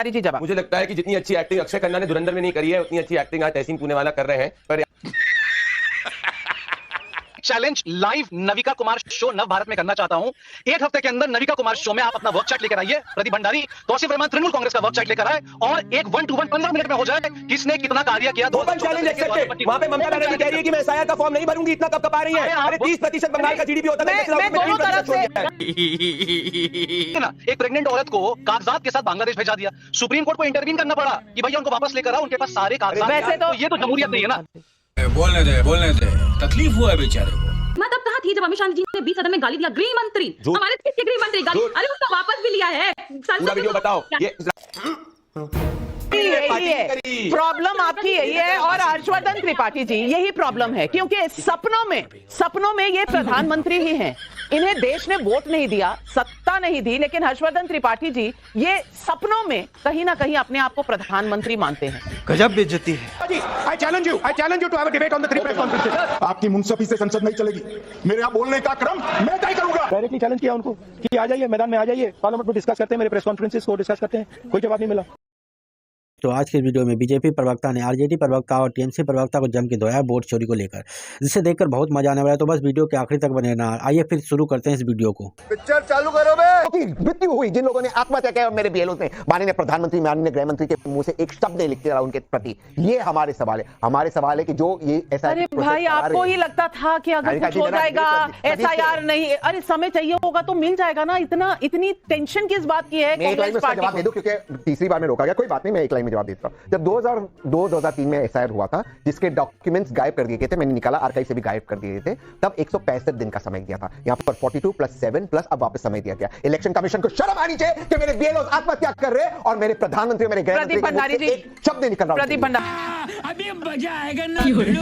जी जवाब। मुझे लगता है कि जितनी अच्छी एक्टिंग अक्षय खन्ना ने धुरंधर में नहीं करी है, उतनी अच्छी एक्टिंग आज तहसीन पुनेवाला कर रहे हैं। पर challenge live Navika Kumar show नव भारत में करना चाहता हूं। एक हफ्ते के अंदर नविका कुमार शो में आप अपना वर्क चार्ट लेकर आइए। प्रदीप भंडारी, तौसीफ रहमान तृणमूल कांग्रेस का वर्क चार्ट लेकर आए और एक 1 to 1 15 मिनट में हो जाए किसने कितना कार्य किया। Open challenge accepted. वहां पे ममता बनर्जी कह रही है कि मैं एसआईआर का फॉर्म नहीं भरूंगी, इतना कब कपा रही है। अरे 30% बंगाल का जीडीपी होता है, एक प्रेग्नेंट औरत को कागजात के साथ बांग्लादेश भेजा दिया। सुप्रीम कोर्ट को इंटरवीन करना पड़ा कि भैया उनको वापस लेकर आओ, उनके पास सारे कागजात। वैसे तो ये तो जमहूरियत नहीं है ना। बोलने दे, तकलीफ हुआ है बेचारे को। मैं तब कहाँ थी जब अमित शाह जी ने 20 सदन में गाली दिया। गृह मंत्री, हमारे देश के गृह मंत्री गाली, अरे उसको वापस भी लिया है। पूरा वीडियो बताओ। ये यही है प्रॉब्लम, आपकी यही है। और हर्षवर्धन त्रिपाठी जी, यही प्रॉब्लम है, क्योंकि सपनों में ये प्रधानमंत्री ही हैं। इन्हें देश ने वोट नहीं दिया, सत्ता नहीं दी, लेकिन हर्षवर्धन त्रिपाठी जी ये सपनों में कहीं ना कहीं अपने आप को प्रधानमंत्री मानते हैं। गजब बेइज्जती है। I challenge you to have a debate on the 3 press conferences. आपकी मुंसफी से संसद नहीं चलेगी। मेरे यहाँ बोलने का क्रम मैं तय करूंगा। डायरेक्टली चैलेंज किया उनको कि आ जाइए, मैदान में आ जाइए, पार्लियामेंट में डिस्कस करते हैं, मेरे प्रेस कॉन्फ्रेंसेस को डिस्कस करते हैं। कोई जवाब नहीं मिला। तो आज के वीडियो में बीजेपी प्रवक्ता ने आरजेडी प्रवक्ता और टीएमसी प्रवक्ता को जम के धोया वोट चोरी को लेकर, जिसे देखकर बहुत मजा आने वाला है। तो बस वीडियो के आखिरी तक बने रहना। आइए फिर शुरू करते हैं इस वीडियो को। पिक्चर चालू करो बे। मृत्यु हुई जिन लोगों ने आत्महत्या किया, मेरे बीएलओ ने, माननीय प्रधानमंत्री, माननीय गृह मंत्री के मुंह से एक शब्द नहीं लिखते रहा उनके प्रति। ये हमारे सवाल है कि जो ये ऐसा। अरे भाई, आपको ही लगता था कि अगर कुछ हो जाएगा, एसआईआर नहीं, अरे समय चाहिए होगा तो मिल जाएगा ना। इतनी टेंशन किस बात की है कांग्रेस पार्टी? जवाब दे दो, क्योंकि तीसरी बार में रोका गया। कोई बात नहीं, मैं एक लाइन में जवाब देता हूं। जब 2002-2003 में एसआईआर हुआ था, जिसके डॉक्यूमेंट्स गायब कर दिए गए थे, मैंने निकाला, आर्काइव से भी गायब कर दिए थे, तब 165 दिन का समय दिया था। यहाँ पर 42 + 7 प्लस अब वापस समय दिया गया। इलेक्शन कमीशन को शर्म आनी चाहिए कि मेरे बीएलओ आत्महत्या कर रहे हैं और मेरे प्रधानमंत्री, मेरे गृह मंत्री एक शब्द निकल रहा है। प्रदीप भंडारी, अभी मजा आएगा ना।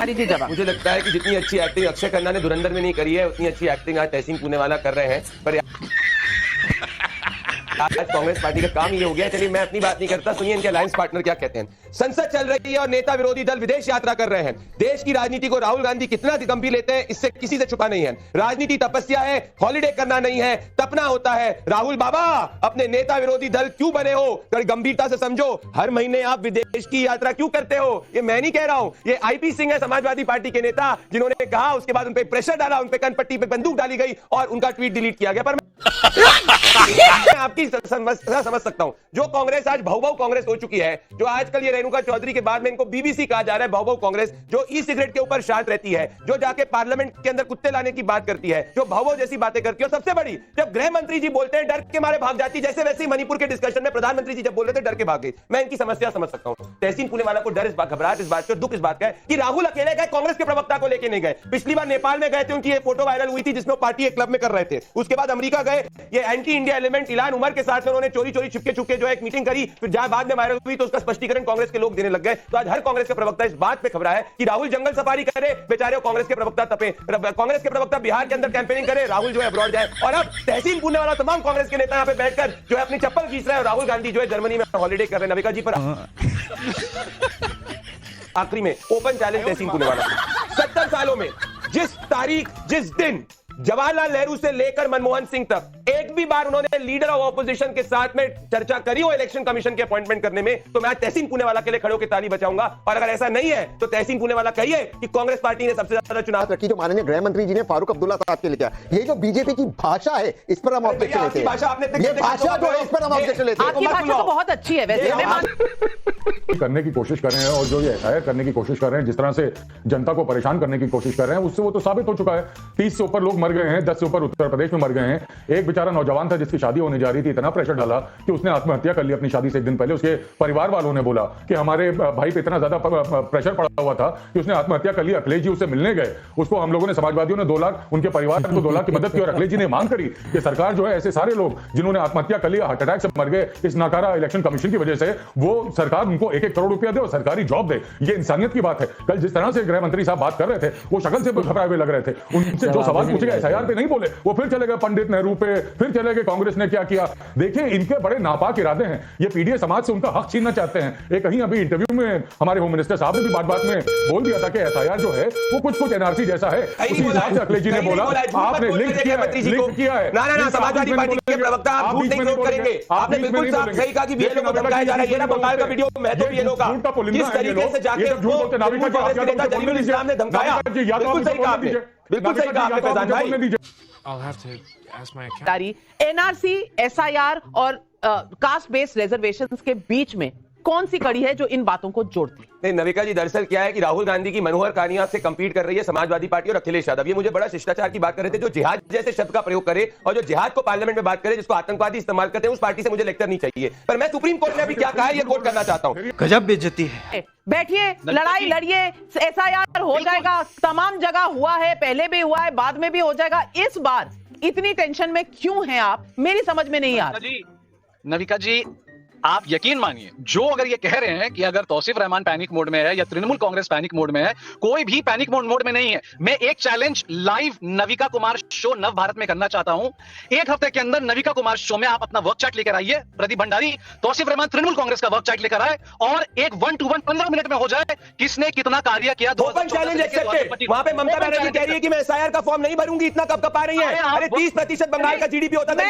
जी जवाब। मुझे लगता है कि जितनी अच्छी एक्टिंग अक्षय खन्ना ने धुरंधर में नहीं करी है, उतनी अच्छी एक्टिंग आज तहसीन पुनेवाला कर रहे हैं। पर आज कांग्रेस पार्टी का काम ये हो गया। चलिए मैं अपनी बात नहीं करता, सुनिए इनके अलायंस पार्टनर क्या कहते हैं। संसद चल रही है और नेता विरोधी दल विदेश यात्रा कर रहे हैं। देश की राजनीति को राहुल गांधी कितना गंभीर लेते हैं, इससे किसी से छुपा नहीं है। राजनीति तपस्या है, हॉलिडे करना नहीं है, तपना होता है। राहुल बाबा, अपने नेता विरोधी दल क्यों बने हो, गंभीरता से समझो। हर महीने आप विदेश की यात्रा क्यों करते हो? ये मैं नहीं कह रहा हूं, ये आईपी सिंह है, समाजवादी पार्टी के नेता, जिन्होंने कहा, उसके बाद उन पर प्रेशर डाला, उन पर कनपट्टी पे बंदूक डाली गई और उनका ट्वीट डिलीट किया गया। पर मैं आपकी समस्या समझ सकता हूं। जो कांग्रेस आज भौ कांग्रेस हो चुकी है, जो आजकल ये रेणुका चौधरी के बाद में इनको बीबीसी कहा जा रहा है, भौ कांग्रेस, जो ई सिगरेट के ऊपर शांत रहती है, जो जाके पार्लियामेंट के अंदर कुत्ते लाने की बात करती है, जो भौ जैसी बातें करती है। और सबसे बड़ी, जब गृह मंत्री जी बोलते हैं डर के मारे भाग जाती, जैसे वैसे ही मणिपुर के डिस्कशन में प्रधानमंत्री जी जब बोल रहे थे डर के भाग गई। मैं इनकी समस्या समझ सकता हूं। तहसीन पुनेवाला को डर इस बात, घबराहट इस बात का, दुख इस बात का है कि राहुल अकेले गए, कांग्रेस के प्रवक्ता को लेके नहीं गए। पिछली बार नेपाल में गए थे, उनकी ये फोटो वायरल हुई थी जिसमें पार्टी एक क्लब में कर रहे थे। उसके बाद अमेरिका गए, ये anti India element Ilhan Omar के साथ उन्होंने चोरी छुपके जो एक मीटिंग करी, फिर जहां बाद में वायरल हुई तो उसका स्पष्टीकरण कांग्रेस के लोग देने लग गए। तो आज हर कांग्रेस के प्रवक्ता इस बात पे खबरा है कि राहुल जंगल सफारी करे, बेचारे कांग्रेस के प्रवक्ता तपे। कांग्रेस के प्रवक्ता बिहार के अंदर कैंपेनिंग करे, राहुल जो है अब्रॉड जाए। और अब तहसीन पुनेवाला तमाम कांग्रेस के नेता यहां पे बैठकर जो है अपनी चप्पल खींच रहे हैं, राहुल गांधी जो है जर्मनी में हॉलिडे कर रहे हैं। नविका जी पर आखिरी में ओपन चैलेंज तहसीन पुनेवाला। 70 सालों में जिस तारीख, जिस दिन जवाहरलाल नेहरू से लेकर मनमोहन सिंह तक एक भी बार उन्होंने लीडर ऑफ ऑपोजिशन के साथ में चर्चा करी हो इलेक्शन कमीशन के अपॉइंटमेंट करने में, तो मैं तहसीन पुनेवाला के लिए खड़े होकर ताली बजाऊंगा। और अगर ऐसा नहीं है तो तहसीन पुनेवाला कहिए कि कांग्रेस पार्टी ने सबसे ज्यादा चुनाव रखी, जो माननीय गृह मंत्री जी ने फारूक अब्दुल्ला साहब के लिए किया। ये जो बीजेपी की भाषा है, इस पर हम ऑब्जेक्शन लेते हैं। ये भाषा जो है, इस पर हम ऑब्जेक्शन लेते हैं। आपकी भाषा तो बहुत अच्छी है वैसे। करने की कोशिश कर रहे हैं और जो ये एसआईआर करने की कोशिश कर रहे हैं, जिस तरह से जनता को परेशान करने की कोशिश कर रहे हैं, उससे वो तो साबित हो चुका है। 30 से ऊपर लोग मर गए हैं, 10 से ऊपर उत्तर प्रदेश में मर गए हैं। एक बेचारा नौजवान था जिसकी शादी होने जा रही थी, इतना प्रेशर डाला कि उसने आत्महत्या कर ली अपनी शादी से एक दिन पहले। उसके परिवार वालों ने बोला कि हमारे भाई पे इतना ज्यादा प्रेशर पड़ा हुआ था कि उसने आत्महत्या कर ली। अखिलेश जी उससे मिलने गए, उसको हम लोगों ने, समाजवादियों ने 2 लाख, उनके परिवार को 2 लाख की मदद की। और अखिलेश जी ने मांग करी कि सरकार जो है, ऐसे सारे लोग जिन्होंने आत्महत्या कर ली, हार्ट अटैक से मर गए इस नाकारा इलेक्शन कमीशन की वजह से, वो सरकार उनको 1-1 करोड़ रुपया दे और सरकारी जॉब दे। ये इंसानियत की बात है। कल जिस तरह से गृह मंत्री साहब बात कर रहे थे, वो शक्ल से घबराए हुए लग रहे थे। उनसे जो सवाल पूछे गए एसआईआर पे नहीं बोले, वो फिर चले गए पंडित नेहरू पे, फिर चले कि कांग्रेस ने क्या किया। देखिए इनके बड़े नापाक इरादे हैं, ये पीडीए समाज से उनका हक छीनना चाहते हैं। एक कहीं अभी इंटरव्यू में हमारे होम मिनिस्टर साहब ने भी बात में बोल दिया था कि एसआईआर जो है वो कुछ एनआरसी जैसा है। उसी हिसाब से अखिलेश जी ने बोला आपने लिंक किया है। ना समाजवादी पार्टी के प्रवक्ता आप झूठ नहीं कोट करेंगे। आपने बिल्कुल साफ सही कहा कि बीएलओ को धमकाया जा रहा है। ये ना बंगाल का वीडियो मैं तो बीएलओ का किस तरीके से जाके नाविका कांग्रेस के नेता जलील इस्लाम ने धमकाया। बिल्कुल सही कहा आपने, बिल्कुल सही कहा आपने फैजान भाई। एनआरसी, एसआईआर और कास्ट बेस्ड रिजर्वेशंस के बीच में कौन सी कड़ी है जो इन बातों को जोड़ती है? नहीं नविका जी, दरअसल क्या है कि राहुल गांधी की मनोहर कानिया से कंपीट कर रही है समाजवादी पार्टी और अखिलेश यादव। ये मुझे बड़ा शिष्टाचार की बात कर रहे थे। जो जिहाद जैसे शब्द का प्रयोग करे और जो जिहाद को पार्लियामेंट में बात करे, जिसको आतंकवादी इस्तेमाल करते हैं, उस पार्टी से मुझे लेक्चर नहीं चाहिए। पर मैं सुप्रीम कोर्ट ने अभी क्या कहा है ये कोट करना चाहता हूं। गजब बेइज्जती है। बैठिए, लड़ाई लड़िए, एसआईआर हो जाएगा। तमाम जगह हुआ है, पहले भी हुआ है, बाद में भी हो जाएगा। इस बार इतनी टेंशन में क्यों हैं आप? मेरी समझ में नहीं आ रहा। नविका जी, आप यकीन मानिए, जो अगर ये कह रहे हैं कि अगर तौसीफ रहमान पैनिक मोड में है या तृणमूल कांग्रेस पैनिक मोड में है, कोई भी पैनिक मोड में नहीं है। मैं एक challenge live Navika Kumar show नव भारत में करना चाहता हूं। एक हफ्ते के अंदर नविका कुमार शो में आप अपना वर्क चार्ट लेकर आइए। प्रदीप भंडारी, तौसीफ रहमान तृणमूल कांग्रेस का वर्क चार्ट लेकर आए और एक 1-to-1 15 मिनट में हो जाए किसने कितना कार्य किया। Open challenge accepted. वहां पे ममता बनर्जी कह रही है कि मैं एसआईआर का फॉर्म नहीं भरूंगी। इतना कब कब पा रही है? अरे 30% बंगाल का जीडीपी होता था,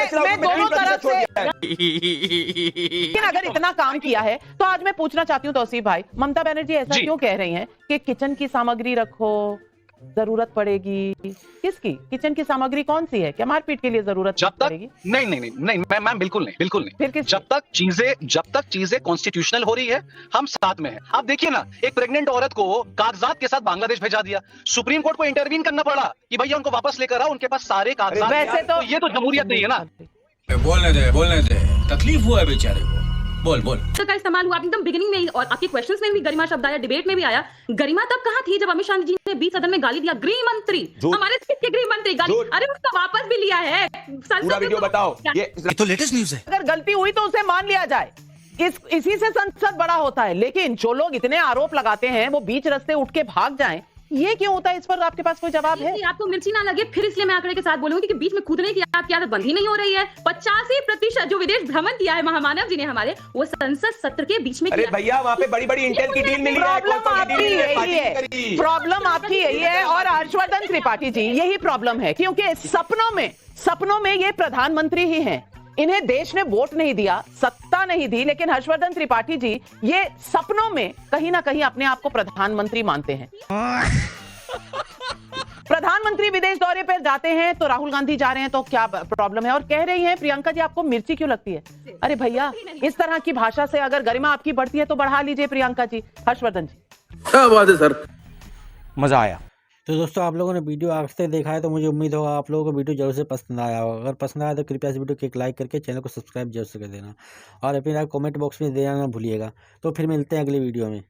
अगर इतना काम किया है तो आज मैं पूछना चाहती हूँ तौसीफ भाई, ममता बनर्जी ऐसा क्यों कह रही हैं कि किचन की सामग्री रखो, जरूरत पड़ेगी? किसकी किचन की सामग्री कौन सी है? क्या मारपीट के लिए जरूरत पड़ेगी? नहीं मैम, बिल्कुल नहीं। फिर जब तक चीजें कॉन्स्टिट्यूशनल हो रही है, हम साथ में हैं। आप देखिए ना, एक प्रेग्नेंट औरत को कागजात के साथ बांग्लादेश भेजा दिया। सुप्रीम कोर्ट को इंटरवीन करना पड़ा कि भैया उनको वापस लेकर आओ, उनके पास सारे कागजात। वैसे तो ये तो जमहूरियत नहीं है ना। बोलने दे, तकलीफ हुआ है बेचारे को। बोल का इस्तेमाल हुआ एकदम बिगिनिंग में ही, और आपके क्वेश्चंस में भी गरिमा शब्द आया, डिबेट में भी आया। गरिमा तब कहां थी जब अमित शाह जी ने बीच सदन में गाली दिया? गृह मंत्री, हमारे देश के गृह मंत्री गाली, अरे उसको वापस भी लिया है। पूरा वीडियो बताओ। ये तो लेटेस्ट न्यूज़ है। अगर गलती हुई तो उसे मान लिया जाए, इसी से संसद बड़ा होता है। लेकिन जो लोग इतने आरोप लगाते हैं वो बीच रास्ते उठ के भाग जाएं, ये क्यों होता है? इस पर आपके पास कोई जवाब है? आपको मिर्ची ना लगे, फिर इसलिए मैं आंकड़े के साथ बोलूंगी कि बीच में कूदने की आपकी आदत बंद ही नहीं हो रही है। 85% जो विदेश भ्रमण किया है महामानव जी ने हमारे, वो संसद सत्र के बीच में। अरे भैया, वहाँ पे बड़ी इंटेल की डील मिली है। प्रॉब्लम आपकी यही है और हर्षवर्धन त्रिपाठी जी, यही प्रॉब्लम है। क्योंकि सपनों में ये प्रधानमंत्री ही हैं। इन्हें देश ने वोट नहीं दिया, सत्ता नहीं दी, लेकिन हर्षवर्धन त्रिपाठी जी ये सपनों में कहीं ना कहीं अपने आप को प्रधानमंत्री मानते हैं। प्रधानमंत्री विदेश दौरे पर जाते हैं तो राहुल गांधी जा रहे हैं तो क्या प्रॉब्लम है? और कह रही हैं प्रियंका जी आपको मिर्ची क्यों लगती है? अरे भैया, इस तरह की भाषा से अगर गरिमा आपकी बढ़ती है तो बढ़ा लीजिए प्रियंका जी। हर्षवर्धन जी, क्या बात है सर, मजा आया। तो दोस्तों, आप लोगों ने वीडियो आगे से देखा है तो मुझे उम्मीद होगा आप लोगों को वीडियो जरूर से पसंद आया होगा। अगर पसंद आया तो कृपया इस वीडियो को एक लाइक करके चैनल को सब्सक्राइब जरूर से कर देना और अपनी राय कमेंट बॉक्स में देना ना भूलिएगा। तो फिर मिलते हैं अगली वीडियो में।